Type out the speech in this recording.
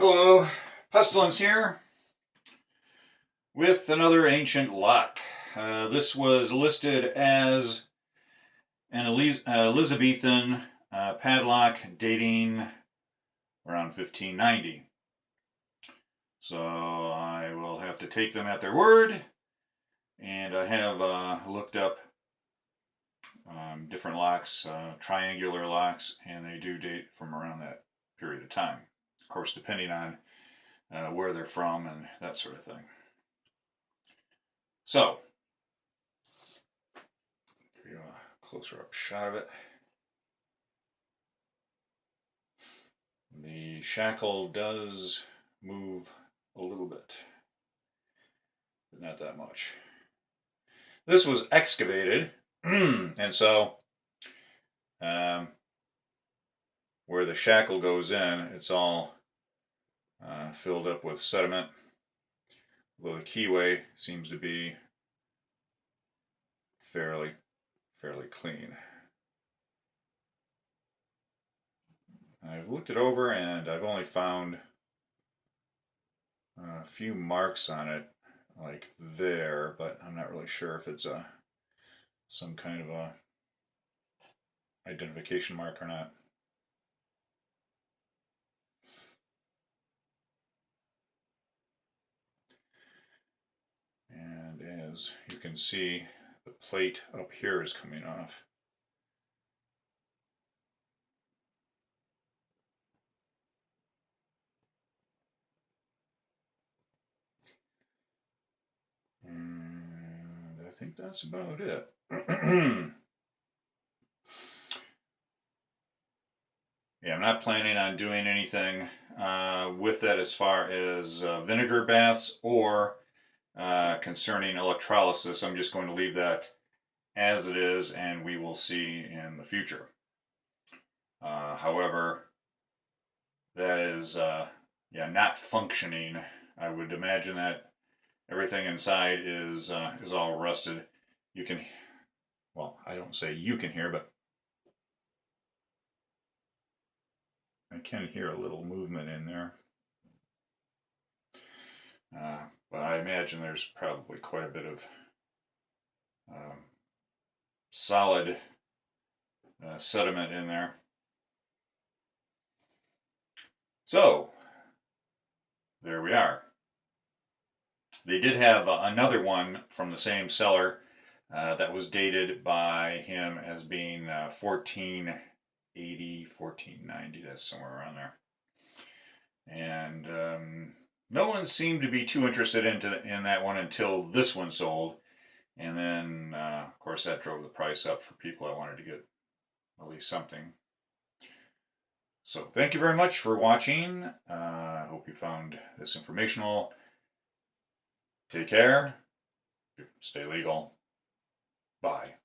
Hello, Pestilence here with another ancient lock. This was listed as an Elizabethan padlock dating around 1590. So I will have to take them at their word, and I have looked up different locks, triangular locks, and they do date from around that period of time. Of course, depending on where they're from and that sort of thing. So, give you a closer up shot of it. The shackle does move a little bit, but not that much. This was excavated, and so where the shackle goes in, it's all filled up with sediment, although the keyway seems to be fairly clean. I've looked it over and I've only found a few marks on it, like there, but I'm not really sure if it's some kind of a identification mark or not. And as you can see, the plate up here is coming off. And I think that's about it. Yeah, I'm not planning on doing anything with it as far as vinegar baths or concerning electrolysis. I'm just going to leave that as it is, and we will see in the future. However, that is not functioning. I would imagine that everything inside is all rusted. You can, well, I don't say you can hear, but I can hear a little movement in there. But I imagine there's probably quite a bit of solid sediment in there. So, there we are. They did have another one from the same seller that was dated by him as being 1480, 1490, that's somewhere around there. And no one seemed to be too interested in that one until this one sold. And then, of course, that drove the price up for people that wanted to get at least something. So thank you very much for watching. I hope you found this informational. Take care. Stay legal. Bye.